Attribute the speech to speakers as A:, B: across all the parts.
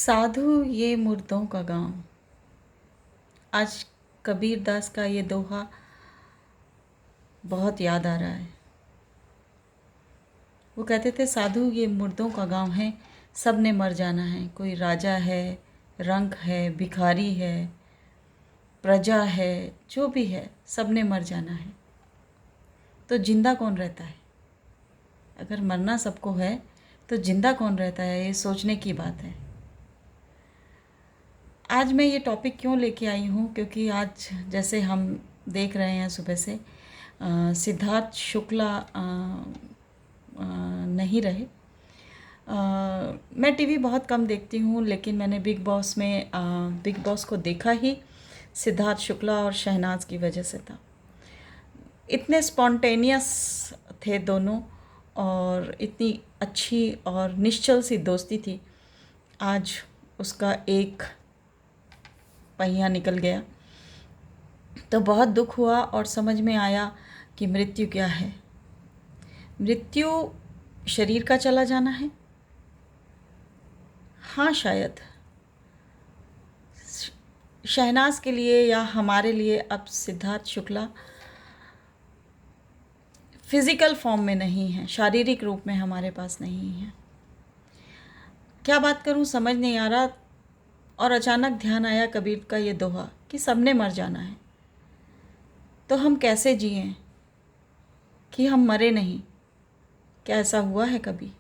A: साधु ये मुर्दों का गांव। आज कबीर दास का ये दोहा बहुत याद आ रहा है। वो कहते थे साधु ये मुर्दों का गांव है, सब ने मर जाना है। कोई राजा है, रंक है, भिखारी है, प्रजा है, जो भी है सब ने मर जाना है। तो जिंदा कौन रहता है? अगर मरना सबको है तो जिंदा कौन रहता है? ये सोचने की बात है। आज मैं ये टॉपिक क्यों लेके आई हूँ, क्योंकि आज जैसे हम देख रहे हैं सुबह से सिद्धार्थ शुक्ला नहीं रहे। मैं टीवी बहुत कम देखती हूँ, लेकिन मैंने बिग बॉस को देखा ही सिद्धार्थ शुक्ला और शहनाज की वजह से था। इतने स्पॉन्टेनियस थे दोनों और इतनी अच्छी और निश्चल सी दोस्ती थी। आज उसका एक पहिया निकल गया तो बहुत दुख हुआ और समझ में आया कि मृत्यु क्या है। मृत्यु शरीर का चला जाना है। हाँ, शायद शहनाज के लिए या हमारे लिए अब सिद्धार्थ शुक्ला फिज़िकल फॉर्म में नहीं है, शारीरिक रूप में हमारे पास नहीं है। क्या बात करूं समझ नहीं आ रहा, और अचानक ध्यान आया कबीर का ये दोहा कि सबने मर जाना है। तो हम कैसे जिएं कि हम मरे नहीं? क्या ऐसा हुआ है कभी?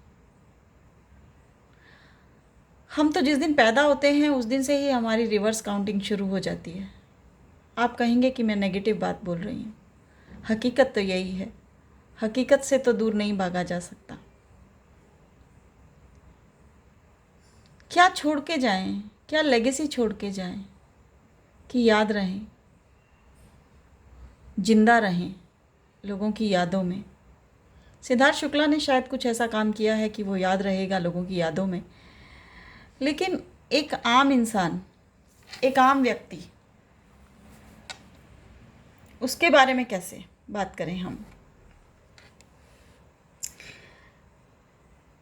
A: हम तो जिस दिन पैदा होते हैं उस दिन से ही हमारी रिवर्स काउंटिंग शुरू हो जाती है। आप कहेंगे कि मैं नेगेटिव बात बोल रही हूँ, हकीकत तो यही है। हकीकत से तो दूर नहीं भागा जा सकता। क्या छोड़ के जाएं, क्या लेगेसी छोड़ के जाएं कि याद रहें, जिंदा रहें लोगों की यादों में। सिद्धार्थ शुक्ला ने शायद कुछ ऐसा काम किया है कि वो याद रहेगा लोगों की यादों में, लेकिन एक आम इंसान, एक आम व्यक्ति, उसके बारे में कैसे बात करें हम?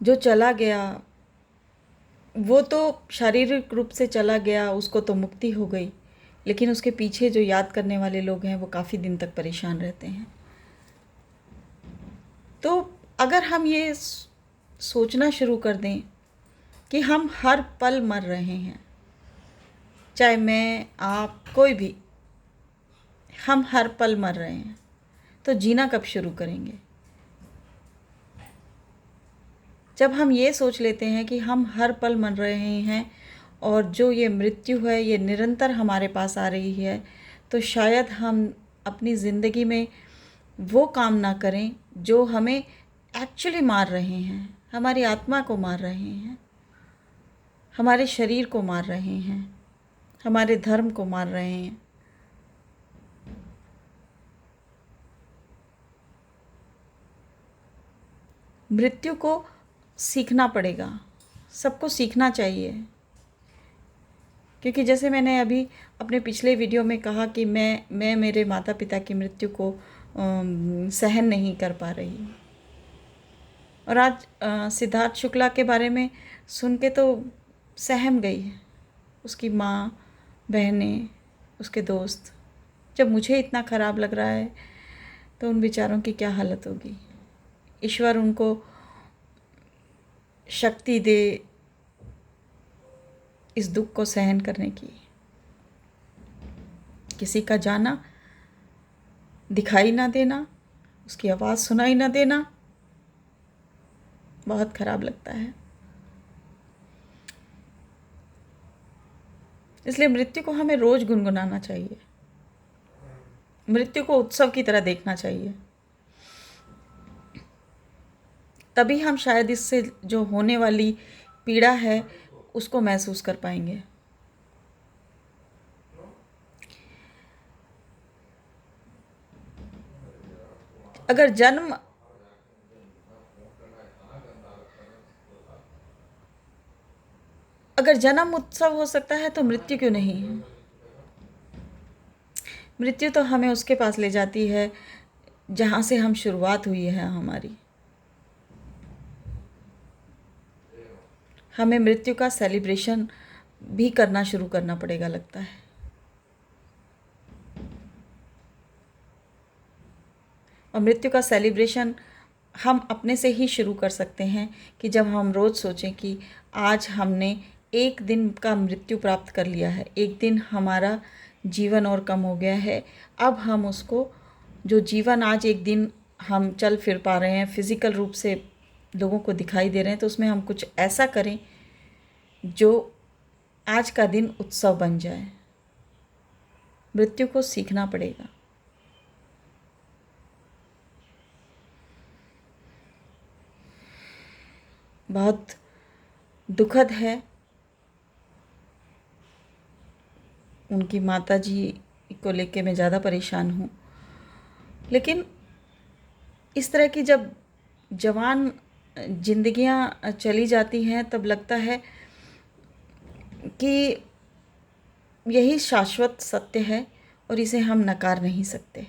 A: जो चला गया वो तो शारीरिक रूप से चला गया, उसको तो मुक्ति हो गई, लेकिन उसके पीछे जो याद करने वाले लोग हैं वो काफ़ी दिन तक परेशान रहते हैं। तो अगर हम ये सोचना शुरू कर दें कि हम हर पल मर रहे हैं, चाहे मैं, आप, कोई भी, हम हर पल मर रहे हैं, तो जीना कब शुरू करेंगे? जब हम ये सोच लेते हैं कि हम हर पल मर रहे हैं और जो ये मृत्यु है ये निरंतर हमारे पास आ रही है, तो शायद हम अपनी ज़िंदगी में वो काम ना करें जो हमें एक्चुअली मार रहे हैं, हमारी आत्मा को मार रहे हैं, हमारे शरीर को मार रहे हैं, हमारे धर्म को मार रहे हैं। मृत्यु को सीखना पड़ेगा, सबको सीखना चाहिए, क्योंकि जैसे मैंने अभी अपने पिछले वीडियो में कहा कि मैं मेरे माता पिता की मृत्यु को सहन नहीं कर पा रही। और आज सिद्धार्थ शुक्ला के बारे में सुन के तो सहम गई। उसकी माँ, बहनें, उसके दोस्त। जब मुझे इतना ख़राब लग रहा है तो उन बेचारों की क्या हालत होगी। ईश्वर उनको शक्ति दे इस दुख को सहन करने की। किसी का जाना, दिखाई ना देना, उसकी आवाज़ सुनाई ना देना, बहुत ख़राब लगता है। इसलिए मृत्यु को हमें रोज़ गुनगुनाना चाहिए, मृत्यु को उत्सव की तरह देखना चाहिए। तभी हम शायद इससे जो होने वाली पीड़ा है उसको महसूस कर पाएंगे। अगर जन्म उत्सव हो सकता है तो मृत्यु क्यों नहीं है? मृत्यु तो हमें उसके पास ले जाती है जहाँ से हम शुरुआत हुई है हमारी। हमें मृत्यु का सेलिब्रेशन भी करना शुरू करना पड़ेगा लगता है। और मृत्यु का सेलिब्रेशन हम अपने से ही शुरू कर सकते हैं कि जब हम रोज़ सोचें कि आज हमने एक दिन का मृत्यु प्राप्त कर लिया है, एक दिन हमारा जीवन और कम हो गया है। अब हम उसको, जो जीवन आज एक दिन हम चल फिर पा रहे हैं, फिज़िकल रूप से लोगों को दिखाई दे रहे हैं, तो उसमें हम कुछ ऐसा करें जो आज का दिन उत्सव बन जाए। मृत्यु को सीखना पड़ेगा। बहुत दुखद है, उनकी माताजी को लेके मैं ज़्यादा परेशान हूँ। लेकिन इस तरह की जब जवान जिंदगियां चली जाती हैं तब लगता है कि यही शाश्वत सत्य है और इसे हम नकार नहीं सकते।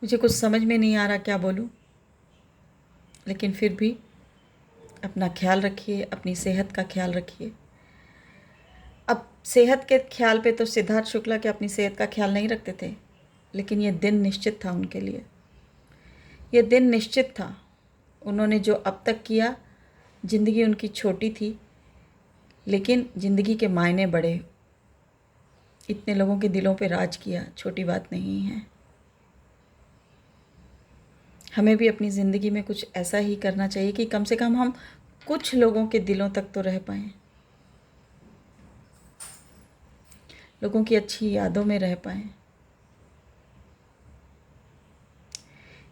A: मुझे कुछ समझ में नहीं आ रहा क्या बोलूं, लेकिन फिर भी अपना ख्याल रखिए, अपनी सेहत का ख्याल रखिए। अब सेहत के ख्याल पे तो सिद्धार्थ शुक्ला के अपनी सेहत का ख्याल नहीं रखते थे, लेकिन ये दिन निश्चित था उनके लिए, ये दिन निश्चित था। उन्होंने जो अब तक किया, ज़िंदगी उनकी छोटी थी लेकिन ज़िंदगी के मायने बड़े। इतने लोगों के दिलों पे राज किया, छोटी बात नहीं है। हमें भी अपनी ज़िंदगी में कुछ ऐसा ही करना चाहिए कि कम से कम हम कुछ लोगों के दिलों तक तो रह पाएँ, लोगों की अच्छी यादों में रह पाएँ।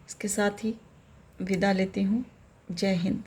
A: इसके साथ ही विदा लेती हूँ। जय हिंद।